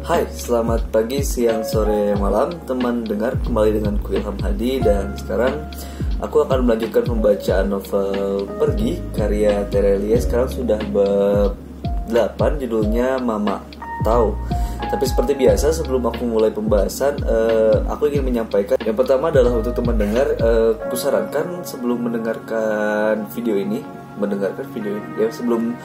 Hai, selamat pagi, siang, sore, malam teman dengar, kembali dengan ku Ilham Hadi. Dan sekarang aku akan melanjutkan pembacaan novel Pergi karya Terelie. Sekarang sudah bab 8, judulnya Mama Tahu. Tapi seperti biasa sebelum aku mulai pembahasan, aku ingin menyampaikan yang pertama adalah untuk teman dengar, kusarankan sebelum mendengarkan video ini ya, sebelum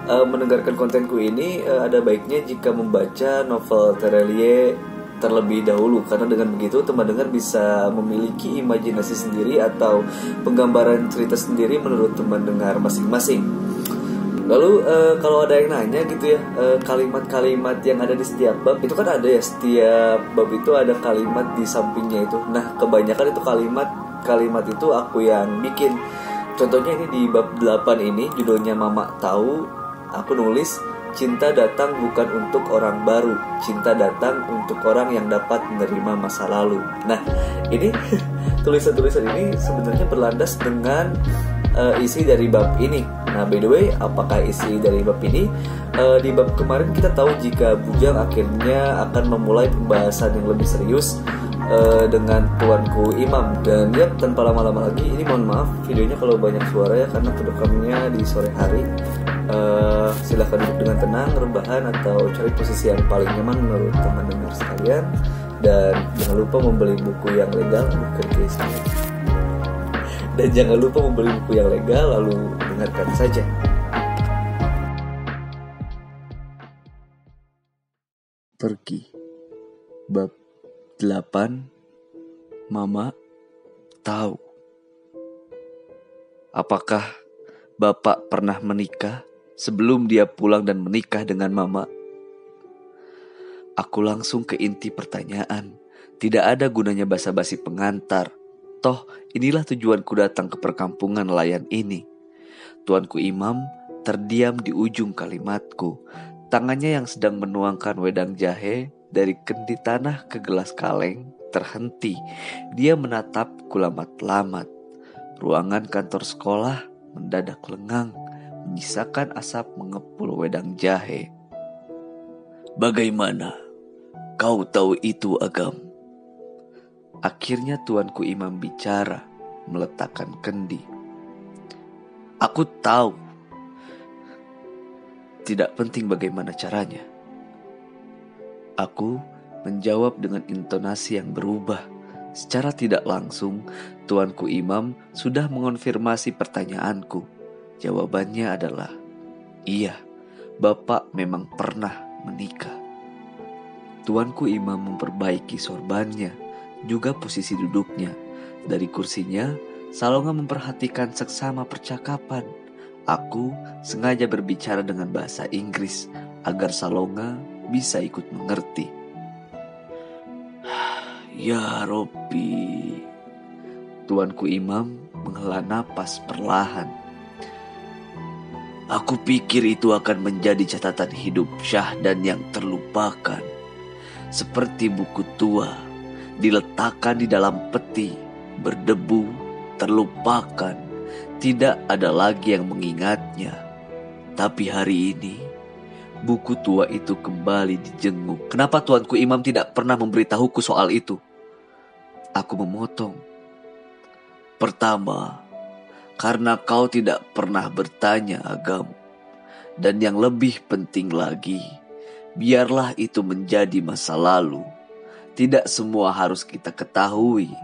mendengarkan kontenku ini, ada baiknya jika membaca novel Terelie terlebih dahulu, karena dengan begitu teman dengar bisa memiliki imajinasi sendiri atau penggambaran cerita sendiri menurut teman dengar masing-masing. Lalu kalau ada yang nanya gitu ya, kalimat-kalimat yang ada di setiap bab itu kan ada ya, setiap bab itu ada kalimat di sampingnya itu. Nah, kebanyakan itu kalimat itu aku yang bikin. Contohnya ini di bab 8 ini, judulnya Mama Tahu, aku nulis, cinta datang bukan untuk orang baru, cinta datang untuk orang yang dapat menerima masa lalu. Nah, ini tulisan-tulisan ini sebenarnya berlandas dengan isi dari bab ini. Nah, by the way, apakah isi dari bab ini? Di bab kemarin kita tahu jika Bujang akhirnya akan memulai pembahasan yang lebih serius dengan Tuanku Imam. Dan ya, tanpa lama-lama lagi, ini mohon maaf videonya kalau banyak suara ya, karena kedekamnya di sore hari. Silahkan duduk dengan tenang, rebahan, atau cari posisi yang paling nyaman menurut teman dengar sekalian. Dan jangan lupa membeli buku yang legal, dan jangan lupa membeli buku yang legal, lalu dengarkan saja. Pergi, bab 8, Mama Tahu. Apakah Bapak pernah menikah sebelum dia pulang dan menikah dengan Mama? Aku langsung ke inti pertanyaan. Tidak ada gunanya basa-basi pengantar. Toh, inilah tujuanku datang ke perkampungan nelayan ini. Tuanku Imam terdiam di ujung kalimatku. Tangannya yang sedang menuangkan wedang jahe dari kendi tanah ke gelas kaleng terhenti. Dia menatapku lamat-lamat. Ruangan kantor sekolah mendadak lengang, menyisakan asap mengepul wedang jahe. Bagaimana? Kau tahu itu, Agam? Akhirnya Tuanku Imam bicara, meletakkan kendi. Aku tahu. Tidak penting bagaimana caranya. Aku menjawab dengan intonasi yang berubah. Secara tidak langsung, Tuanku Imam sudah mengonfirmasi pertanyaanku. Jawabannya adalah, iya, Bapak memang pernah menikah. Tuanku Imam memperbaiki sorbannya, juga posisi duduknya. Dari kursinya, Salonga memperhatikan seksama percakapan. Aku sengaja berbicara dengan bahasa Inggris agar Salonga bisa ikut mengerti. Ya Robbi, Tuanku Imam menghela napas perlahan. Aku pikir itu akan menjadi catatan hidup Syahdan yang terlupakan. Seperti buku tua, diletakkan di dalam peti, berdebu, terlupakan. Tidak ada lagi yang mengingatnya. Tapi hari ini, buku tua itu kembali dijenguk. Kenapa Tuanku Imam tidak pernah memberitahuku soal itu? Aku memotong. Pertama, karena kau tidak pernah bertanya, Agam. Dan yang lebih penting lagi, biarlah itu menjadi masa lalu. Tidak semua harus kita ketahui.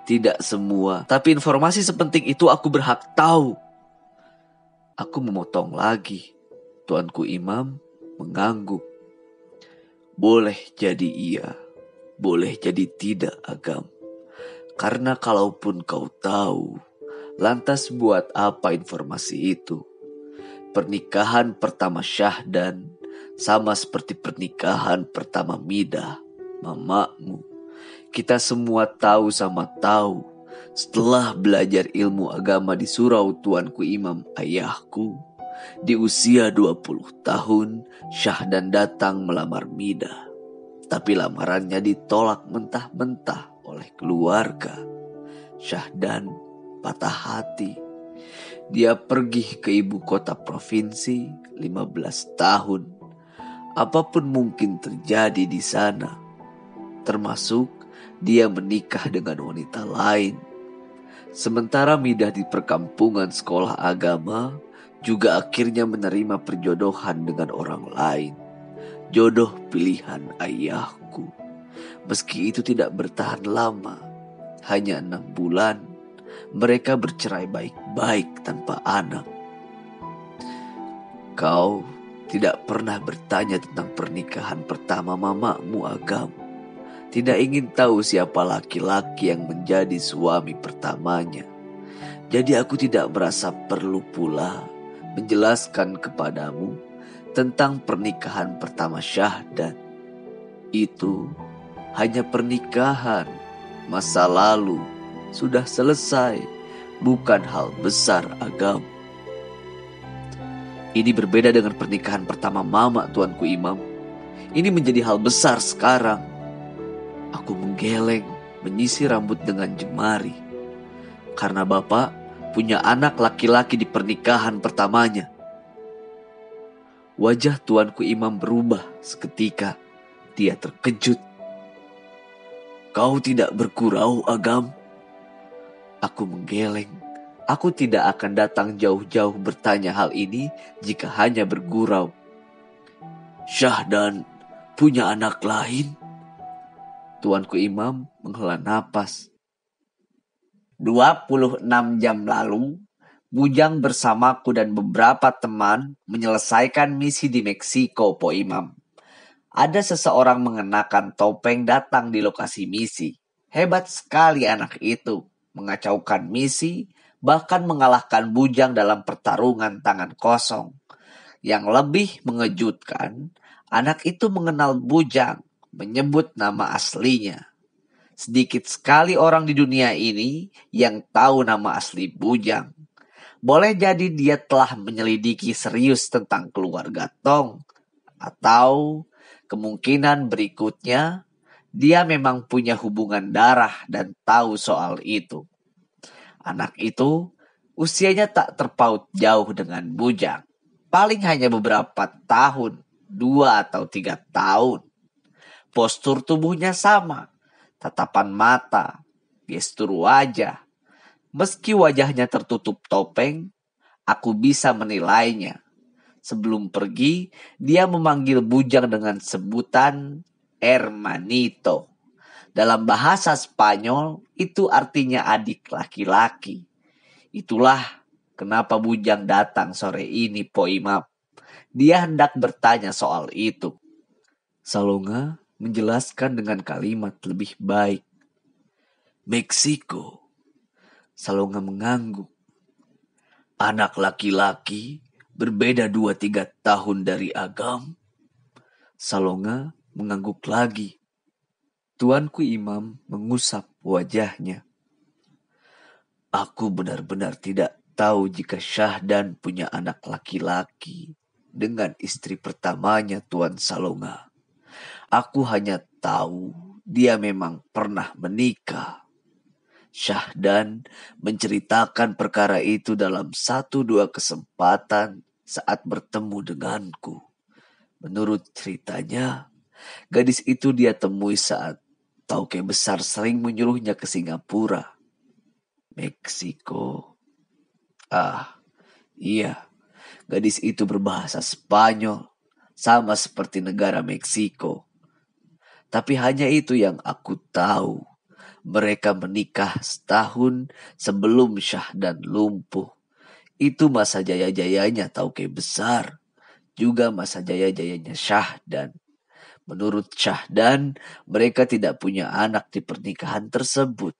Tidak semua, tapi informasi sepenting itu aku berhak tahu. Aku memotong lagi. Tuanku Imam mengangguk. Boleh jadi iya, boleh jadi tidak, Agam. Karena kalaupun kau tahu, lantas buat apa informasi itu? Pernikahan pertama Syahdan sama seperti pernikahan pertama Midah, mamamu. Kita semua tahu sama tahu. Setelah belajar ilmu agama di surau Tuanku Imam ayahku, di usia 20 tahun, Syahdan datang melamar Midah. Tapi lamarannya ditolak mentah-mentah oleh keluarga. Syahdan patah hati. Dia pergi ke ibu kota provinsi 15 tahun. apapun mungkin terjadi di sana, termasuk dia menikah dengan wanita lain. Sementara Midah di perkampungan sekolah agama juga akhirnya menerima perjodohan dengan orang lain. Jodoh pilihan ayahku. Meski itu tidak bertahan lama, hanya 6 bulan, mereka bercerai baik-baik tanpa anak. Kau tidak pernah bertanya tentang pernikahan pertama mamamu, Agam. Tidak ingin tahu siapa laki-laki yang menjadi suami pertamanya. Jadi aku tidak merasa perlu pula menjelaskan kepadamu tentang pernikahan pertama Syahdan. Itu hanya pernikahan, masa lalu sudah selesai, bukan hal besar, Agam. Ini berbeda dengan pernikahan pertama mama, Tuanku Imam. Ini menjadi hal besar sekarang. Aku menggeleng, menyisir rambut dengan jemari. Karena bapak punya anak laki-laki di pernikahan pertamanya. Wajah Tuanku Imam berubah seketika. Dia terkejut. Kau tidak bergurau, Agam? Aku menggeleng. Aku tidak akan datang jauh-jauh bertanya hal ini jika hanya bergurau. Syahdan punya anak lain? Tuanku Imam menghela napas. 26 jam lalu, Bujang bersamaku dan beberapa teman menyelesaikan misi di Meksiko, Po Imam. Ada seseorang mengenakan topeng datang di lokasi misi. Hebat sekali anak itu, mengacaukan misi, bahkan mengalahkan Bujang dalam pertarungan tangan kosong. Yang lebih mengejutkan, anak itu mengenal Bujang, menyebut nama aslinya. Sedikit sekali orang di dunia ini yang tahu nama asli Bujang. Boleh jadi dia telah menyelidiki serius tentang keluarga Tong. Atau kemungkinan berikutnya, dia memang punya hubungan darah dan tahu soal itu. Anak itu usianya tak terpaut jauh dengan Bujang. Paling hanya beberapa tahun, 2 atau 3 tahun. Postur tubuhnya sama, tatapan mata, gestur wajah. Meski wajahnya tertutup topeng, aku bisa menilainya. Sebelum pergi, dia memanggil Bujang dengan sebutan hermanito. Dalam bahasa Spanyol, itu artinya adik laki-laki. Itulah kenapa Bujang datang sore ini, Po Imam. Dia hendak bertanya soal itu. Salonga menjelaskan dengan kalimat lebih baik. Meksiko. Salonga mengangguk. Anak laki-laki berbeda 2-3 tahun dari Agam. Salonga mengangguk lagi. Tuanku Imam mengusap wajahnya. Aku benar-benar tidak tahu jika Syahdan punya anak laki-laki dengan istri pertamanya, Tuan Salonga. Aku hanya tahu dia memang pernah menikah. Syahdan menceritakan perkara itu dalam 1-2 kesempatan saat bertemu denganku. Menurut ceritanya, gadis itu dia temui saat Tauke besar sering menyuruhnya ke Singapura. Meksiko. Iya, gadis itu berbahasa Spanyol, sama seperti negara Meksiko. Tapi hanya itu yang aku tahu. Mereka menikah setahun sebelum Syahdan lumpuh. Itu masa jaya-jayanya Tauke besar. Juga masa jaya-jayanya Syahdan. Menurut Syahdan, mereka tidak punya anak di pernikahan tersebut.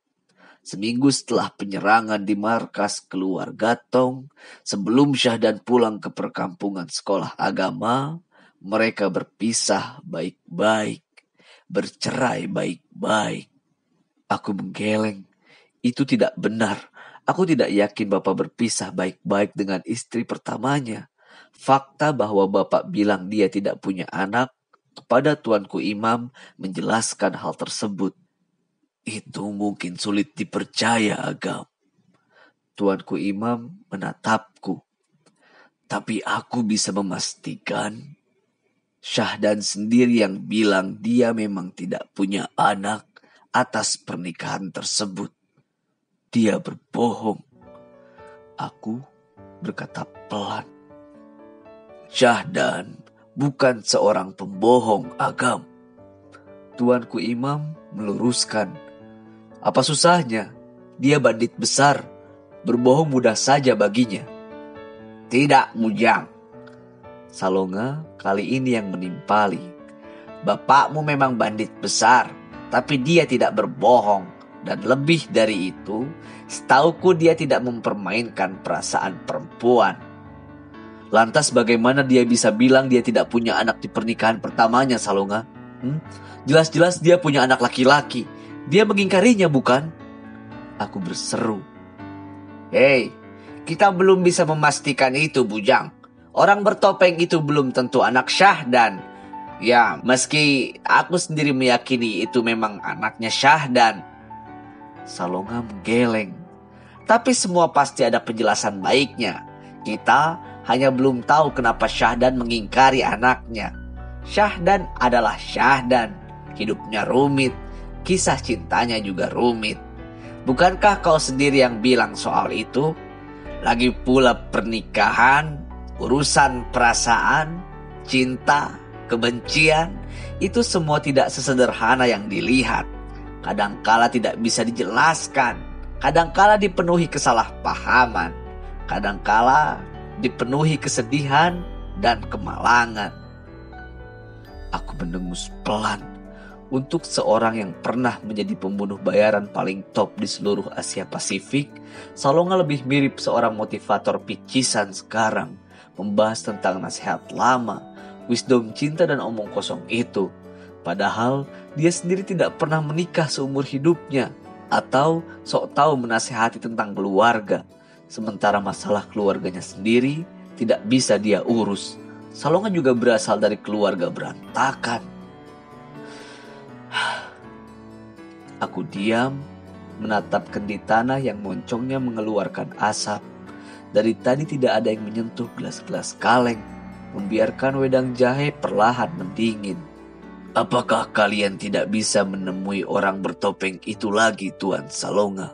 Seminggu setelah penyerangan di markas keluarga Tong, sebelum Syahdan pulang ke perkampungan sekolah agama, mereka berpisah baik-baik. Bercerai baik-baik. Aku menggeleng. Itu tidak benar. Aku tidak yakin Bapak berpisah baik-baik dengan istri pertamanya. Fakta bahwa Bapak bilang dia tidak punya anak kepada Tuanku Imam menjelaskan hal tersebut. Itu mungkin sulit dipercaya, Agam. Tuanku Imam menatapku. Tapi aku bisa memastikan Syahdan sendiri yang bilang dia memang tidak punya anak atas pernikahan tersebut. Dia berbohong. Aku berkata pelan. Syahdan bukan seorang pembohong agam. Tuanku Imam meluruskan. Apa susahnya? Dia bandit besar. Berbohong mudah saja baginya. Tidak, Bujang. Salonga kali ini yang menimpali. Bapakmu memang bandit besar, tapi dia tidak berbohong. Dan lebih dari itu, setauku dia tidak mempermainkan perasaan perempuan. Lantas bagaimana dia bisa bilang dia tidak punya anak di pernikahan pertamanya, Salonga? Jelas-jelas dia punya anak laki-laki. Dia mengingkarinya, bukan? Aku berseru. Hei, kita belum bisa memastikan itu, Bujang. Orang bertopeng itu belum tentu anak Syahdan. Ya, meski aku sendiri meyakini itu memang anaknya Syahdan. Salonga menggeleng. Tapi semua pasti ada penjelasan baiknya. Kita hanya belum tahu kenapa Syahdan mengingkari anaknya. Syahdan adalah Syahdan. Hidupnya rumit. Kisah cintanya juga rumit. Bukankah kau sendiri yang bilang soal itu? Lagi pula pernikahan, urusan perasaan, cinta, kebencian, itu semua tidak sesederhana yang dilihat. Kadangkala tidak bisa dijelaskan, kadangkala dipenuhi kesalahpahaman, kadangkala dipenuhi kesedihan dan kemalangan. Aku mendengus pelan. Untuk seorang yang pernah menjadi pembunuh bayaran paling top di seluruh Asia Pasifik, Salonga lebih mirip seorang motivator picisan sekarang, membahas tentang nasihat lama, wisdom cinta dan omong kosong itu. Padahal dia sendiri tidak pernah menikah seumur hidupnya, atau sok tahu menasihati tentang keluarga. Sementara masalah keluarganya sendiri tidak bisa dia urus. Salonga juga berasal dari keluarga berantakan. Aku diam, menatap kendi tanah yang moncongnya mengeluarkan asap. Dari tadi tidak ada yang menyentuh gelas-gelas kaleng, membiarkan wedang jahe perlahan mendingin. Apakah kalian tidak bisa menemui orang bertopeng itu lagi, Tuan Salonga?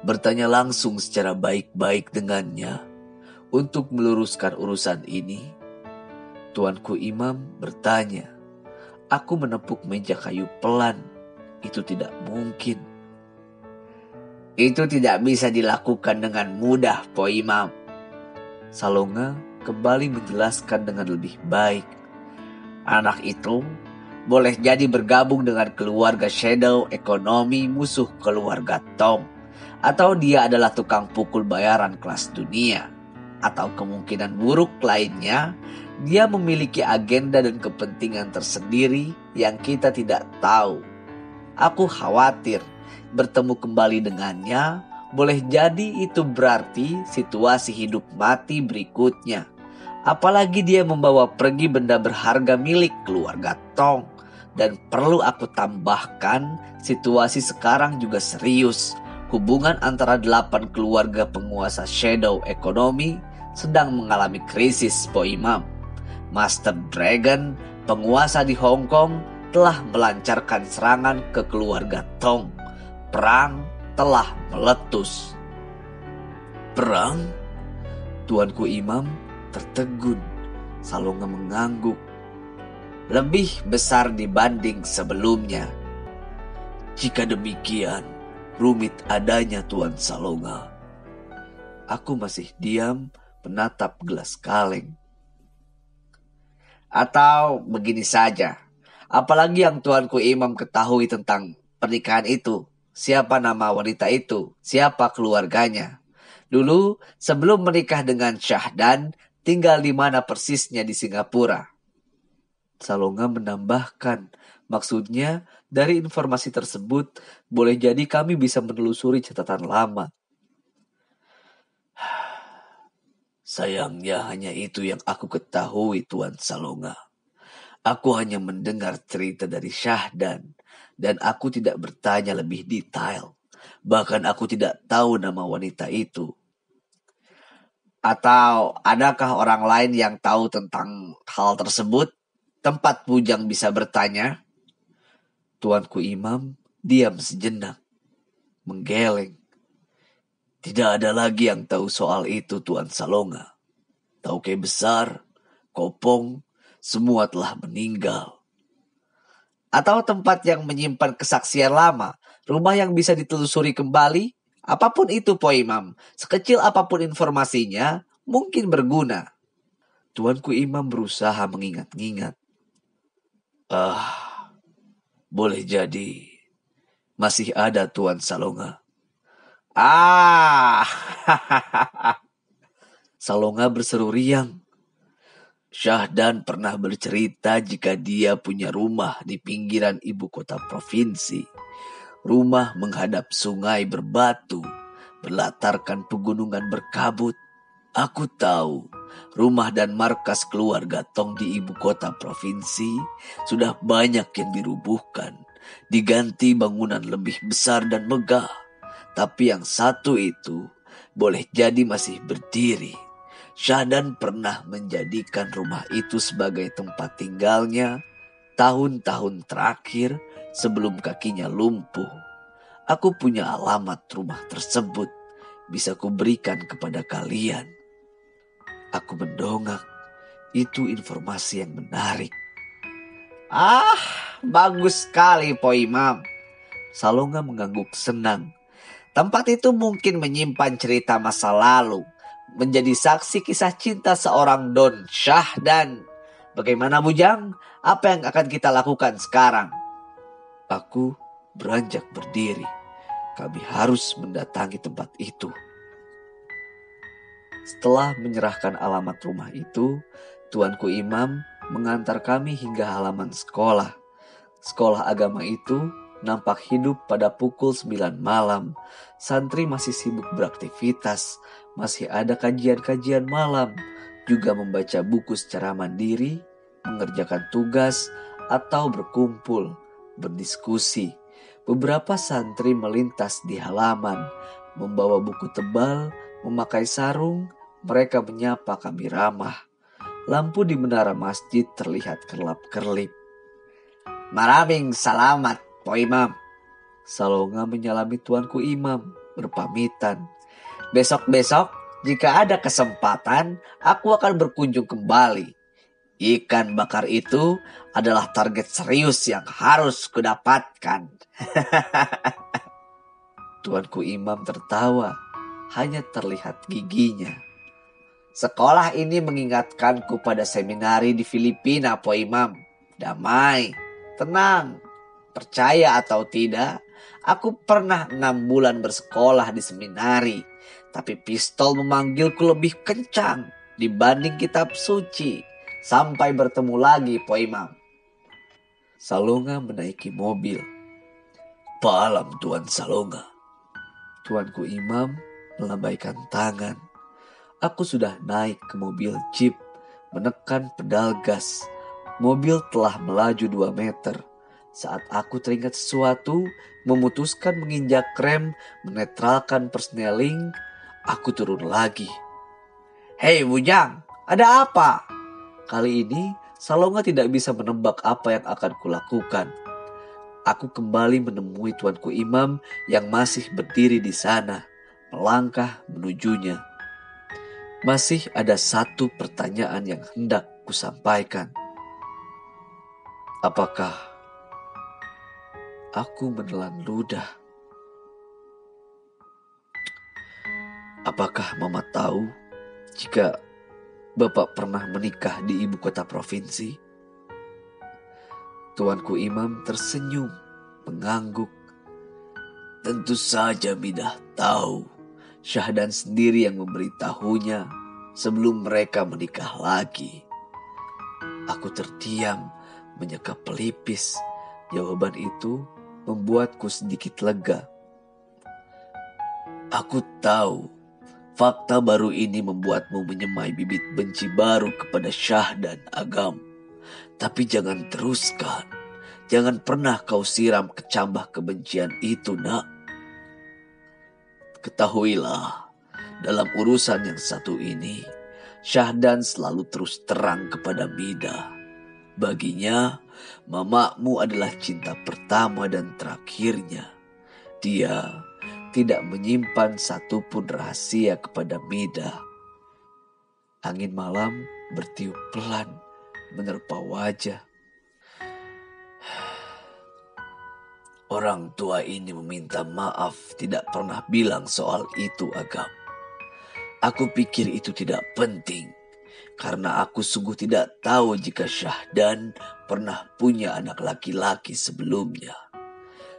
Bertanya langsung secara baik-baik dengannya untuk meluruskan urusan ini. Tuanku Imam bertanya. Aku menepuk meja kayu pelan. Itu tidak mungkin. Itu tidak bisa dilakukan dengan mudah, Po Imam. Salonga kembali menjelaskan dengan lebih baik. Anak itu boleh jadi bergabung dengan keluarga Shadow Ekonomi musuh keluarga Tong. Atau dia adalah tukang pukul bayaran kelas dunia. Atau kemungkinan buruk lainnya, dia memiliki agenda dan kepentingan tersendiri yang kita tidak tahu. Aku khawatir bertemu kembali dengannya, boleh jadi itu berarti situasi hidup mati berikutnya. Apalagi dia membawa pergi benda berharga milik keluarga Tong. Dan perlu aku tambahkan, situasi sekarang juga serius. Hubungan antara 8 keluarga penguasa Shadow Ekonomi sedang mengalami krisis, Po Imam. Master Dragon, penguasa di Hong Kong, telah melancarkan serangan ke keluarga Tong. Perang telah meletus. Perang? Tuanku Imam tertegun. Salonga mengangguk. Lebih besar dibanding sebelumnya. Jika demikian, rumit adanya, Tuan Salonga. Aku masih diam menatap gelas kaleng. Atau begini saja. Apalagi yang Tuanku Imam ketahui tentang pernikahan itu. Siapa nama wanita itu? Siapa keluarganya? Dulu sebelum menikah dengan Syahdan, tinggal di mana persisnya di Singapura? Salonga menambahkan, maksudnya dari informasi tersebut boleh jadi kami bisa menelusuri catatan lama. Sayangnya hanya itu yang aku ketahui, Tuan Salonga. Aku hanya mendengar cerita dari Syahdan dan aku tidak bertanya lebih detail. Bahkan aku tidak tahu nama wanita itu. Atau adakah orang lain yang tahu tentang hal tersebut? tempat bujang bisa bertanya? Tuanku Imam diam sejenak, menggeleng. Tidak ada lagi yang tahu soal itu, Tuan Salonga. Tauke besar, Kopong, semua telah meninggal. Atau tempat yang menyimpan kesaksian lama, rumah yang bisa ditelusuri kembali, apapun itu Po Imam, sekecil apapun informasinya, mungkin berguna. Tuanku Imam berusaha mengingat-ingat. Boleh jadi. Masih ada Tuan Salonga. Salonga berseru riang. Syahdan pernah bercerita jika dia punya rumah di pinggiran ibu kota provinsi. Rumah menghadap sungai berbatu, berlatarkan pegunungan berkabut. Aku tahu rumah dan markas keluarga Tong di ibu kota provinsi sudah banyak yang dirubuhkan, diganti bangunan lebih besar dan megah. Tapi yang satu itu boleh jadi masih berdiri. Syahdan pernah menjadikan rumah itu sebagai tempat tinggalnya tahun-tahun terakhir sebelum kakinya lumpuh. Aku punya alamat rumah tersebut, bisa kuberikan kepada kalian. Aku mendongak, itu informasi yang menarik. Bagus sekali Po Imam. Salonga mengangguk senang. Tempat itu mungkin menyimpan cerita masa lalu, menjadi saksi kisah cinta seorang Don Syahdan. Bagaimana bujang? Apa yang akan kita lakukan sekarang? Aku beranjak berdiri. Kami harus mendatangi tempat itu. Setelah menyerahkan alamat rumah itu, Tuanku Imam mengantar kami hingga halaman sekolah. Sekolah agama itu nampak hidup pada pukul 9 malam. Santri masih sibuk beraktivitas, masih ada kajian-kajian malam, juga membaca buku secara mandiri, mengerjakan tugas, atau berkumpul, berdiskusi. Beberapa santri melintas di halaman, membawa buku tebal, memakai sarung. Mereka menyapa kami ramah. Lampu di menara masjid terlihat kerlap-kerlip. Maraming salamat, Po Imam. Salonga menyalami Tuanku Imam, berpamitan. Besok-besok, jika ada kesempatan, aku akan berkunjung kembali. Ikan bakar itu adalah target serius yang harus kudapatkan. Tuanku Imam tertawa, hanya terlihat giginya. Sekolah ini mengingatkanku pada seminari di Filipina, Po Imam. Damai, tenang, percaya atau tidak, aku pernah 6 bulan bersekolah di seminari. Tapi pistol memanggilku lebih kencang dibanding kitab suci. Sampai bertemu lagi, Po Imam. Salonga menaiki mobil. Palam Tuan Salonga. Tuanku Imam melambaikan tangan. Aku sudah naik ke mobil jeep, menekan pedal gas. Mobil telah melaju 2 meter. Saat aku teringat sesuatu, memutuskan menginjak rem, menetralkan persneling, aku turun lagi. Hei bujang, ada apa? Kali ini Salonga tidak bisa menebak apa yang akan kulakukan. Aku kembali menemui Tuanku Imam yang masih berdiri di sana, melangkah menujunya. Masih ada satu pertanyaan yang hendak kusampaikan. Apakah aku menelan ludah? Apakah Mama tahu jika Bapak pernah menikah di ibu kota provinsi? Tuanku Imam tersenyum, mengangguk. Tentu saja Midah tahu. Syahdan sendiri yang memberitahunya sebelum mereka menikah lagi. Aku terdiam, menyeka pelipis. Jawaban itu membuatku sedikit lega. Aku tahu fakta baru ini membuatmu menyemai bibit benci baru kepada Syah dan Agam. Tapi jangan teruskan. Jangan pernah kau siram kecambah kebencian itu, nak. Ketahuilah, dalam urusan yang satu ini, Syahdan selalu terus terang kepada Midah. Baginya, mamamu adalah cinta pertama dan terakhirnya. Dia tidak menyimpan satupun rahasia kepada Mida. Angin malam bertiup pelan menerpa wajah. Orang tua ini meminta maaf tidak pernah bilang soal itu, Agam. Aku pikir itu tidak penting, karena aku sungguh tidak tahu jika Syahdan pernah punya anak laki-laki sebelumnya.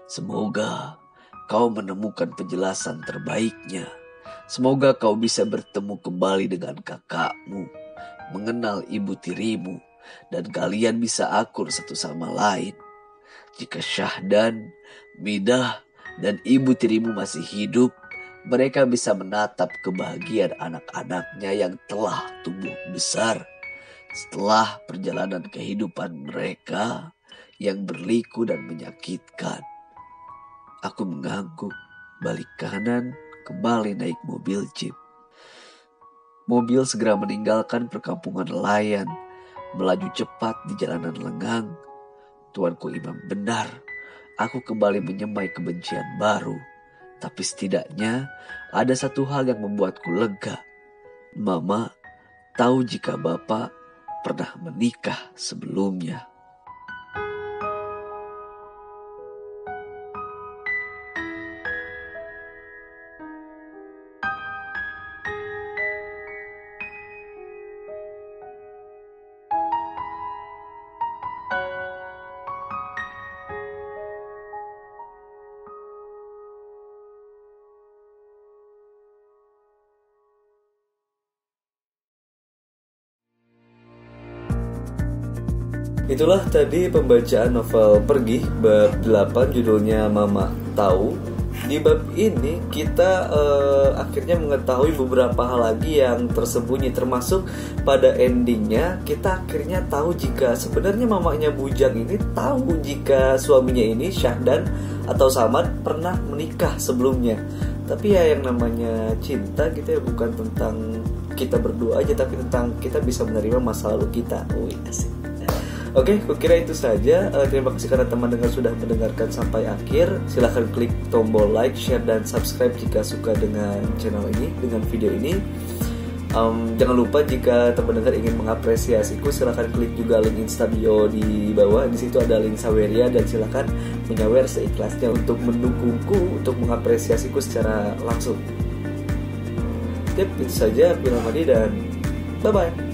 Semoga kau menemukan penjelasan terbaiknya. Semoga kau bisa bertemu kembali dengan kakakmu, mengenal ibu tirimu, dan kalian bisa akur satu sama lain. Jika Syahdan, Midah, dan ibu tirimu masih hidup, mereka bisa menatap kebahagiaan anak-anaknya yang telah tumbuh besar setelah perjalanan kehidupan mereka yang berliku dan menyakitkan. Aku mengangguk, balik kanan, kembali naik mobil jeep. Mobil segera meninggalkan perkampungan nelayan, melaju cepat di jalanan lengang. Tuanku Imam benar, aku kembali menyemai kebencian baru. Tapi setidaknya ada satu hal yang membuatku lega. Mama tahu jika Bapak pernah menikah sebelumnya. Itulah tadi pembacaan novel Pergi bab 8 judulnya Mama Tahu. Di bab ini kita akhirnya mengetahui beberapa hal lagi yang tersembunyi, termasuk pada endingnya kita akhirnya tahu jika sebenarnya mamanya Bujang ini tahu jika suaminya ini Syahdan atau Samad pernah menikah sebelumnya. Tapi ya yang namanya cinta gitu ya, bukan tentang kita berdua aja, tapi tentang kita bisa menerima masa lalu kita. Asik. Oke, kukira itu saja. Terima kasih karena teman dengar sudah mendengarkan sampai akhir. Silahkan klik tombol like, share, dan subscribe jika suka dengan channel ini, dengan video ini. Jangan lupa jika teman dengar ingin mengapresiasiku, silahkan klik juga link Instabio di bawah. Di situ ada link Saweria dan silahkan menyawer seikhlasnya untuk mendukungku, untuk mengapresiasiku secara langsung. Itu saja. Bila madi dan bye-bye.